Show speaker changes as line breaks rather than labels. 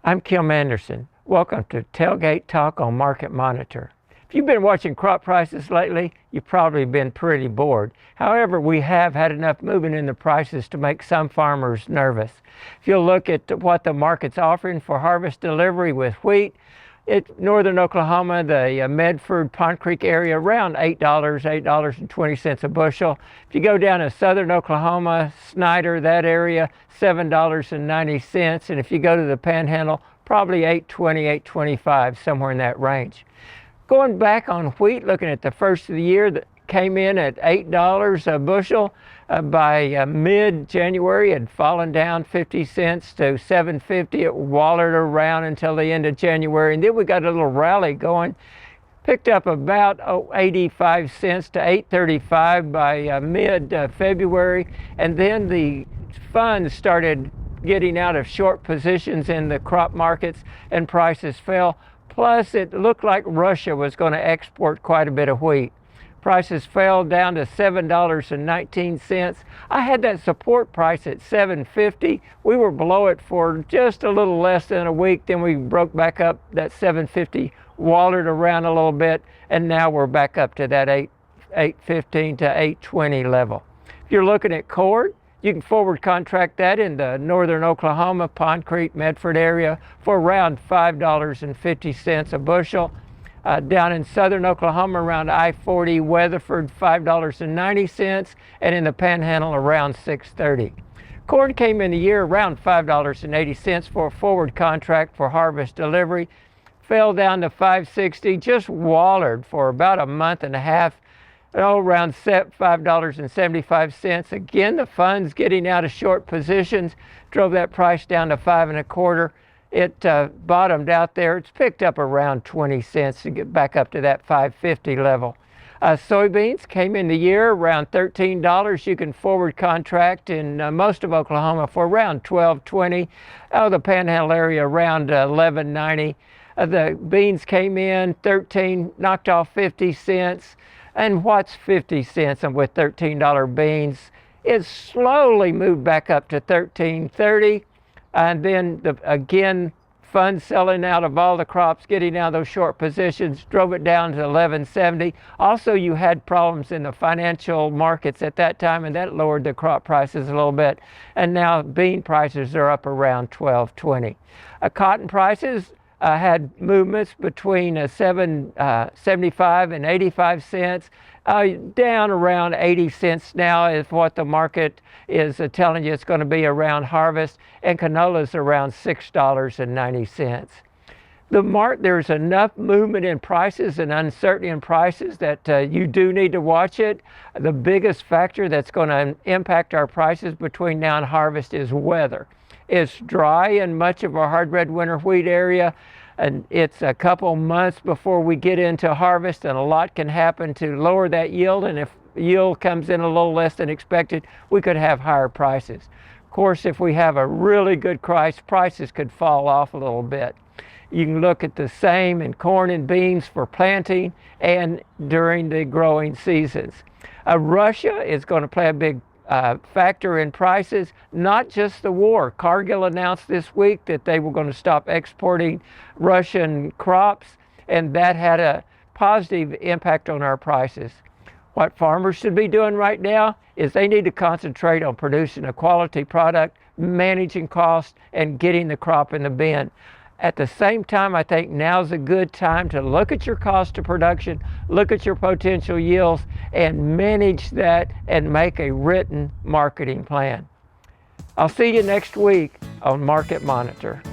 I'm Kim Anderson. Welcome to Tailgate Talk on Market Monitor. If you've been watching crop prices lately, you've probably been pretty bored. However, we have had enough movement in the prices to make some farmers nervous. If you'll look at what the market's offering for harvest delivery with wheat, northern Oklahoma, the Medford, Pond Creek area, around $8, $8.20 a bushel. If you go down to southern Oklahoma, Snyder, that area, $7.90. And if you go to the Panhandle, probably $8.20, $8.25, somewhere in that range. Going back on wheat, looking at the first of the year, that came in at $8 a bushel. By mid-January, it had fallen down 50 cents to $7.50. It wallered around until the end of January, and then we got a little rally going. Picked up about 85 cents to $8.35 by mid-February, and then the funds started getting out of short positions in the crop markets, and prices fell. Plus, it looked like Russia was going to export quite a bit of wheat. Prices fell down to $7.19. I had that support price at $7.50. We were below it for just a little less than a week. Then we broke back up. That $7.50 wallered around a little bit, and now we're back up to that $8.15 to $8.20 level. If you're looking at corn, you can forward contract that in the northern Oklahoma, Pond Creek, Medford area for around $5.50 a bushel. Down in southern Oklahoma around I-40, Weatherford, $5.90, and in the Panhandle around $6.30. Corn came in the year around $5.80 for a forward contract for harvest delivery. Fell down to $5.60, just wallered for about a month and a half, around $5.75. Again, the funds getting out of short positions drove that price down to $5.25. It bottomed out there. It's picked up around 20 cents to get back up to that $5.50 level. Soybeans came in the year around $13. You can forward contract in most of Oklahoma for around $12.20. Out of the Panhandle area around $11.90. The beans came in 13, knocked off 50 cents. And what's 50 cents with $13 beans? It slowly moved back up to $13.30. And then again, funds selling out of all the crops, getting out of those short positions, drove it down to $11.70. Also, you had problems in the financial markets at that time, and that lowered the crop prices a little bit. And now bean prices are up around $12.20. Cotton prices had movements between 75 and 85 cents. Down around 80 cents now is what the market is telling you it's going to be around harvest, and canola is around $6.90. There's enough movement in prices and uncertainty in prices that you do need to watch it. The biggest factor that's going to impact our prices between now and harvest is weather. It's dry in much of our hard red winter wheat area, and it's a couple months before we get into harvest, and a lot can happen to lower that yield. And if yield comes in a little less than expected, we could have higher prices. Of course, if we have a really good price, prices could fall off a little bit. You can look at the same in corn and beans for planting and during the growing seasons. Russia is going to play a big factor in prices, not just the war. Cargill announced this week that they were going to stop exporting Russian crops, and that had a positive impact on our prices. What farmers should be doing right now is they need to concentrate on producing a quality product, managing costs, and getting the crop in the bin. At the same time, I think now's a good time to look at your cost of production, look at your potential yields, and manage that and make a written marketing plan. I'll see you next week on Market Monitor.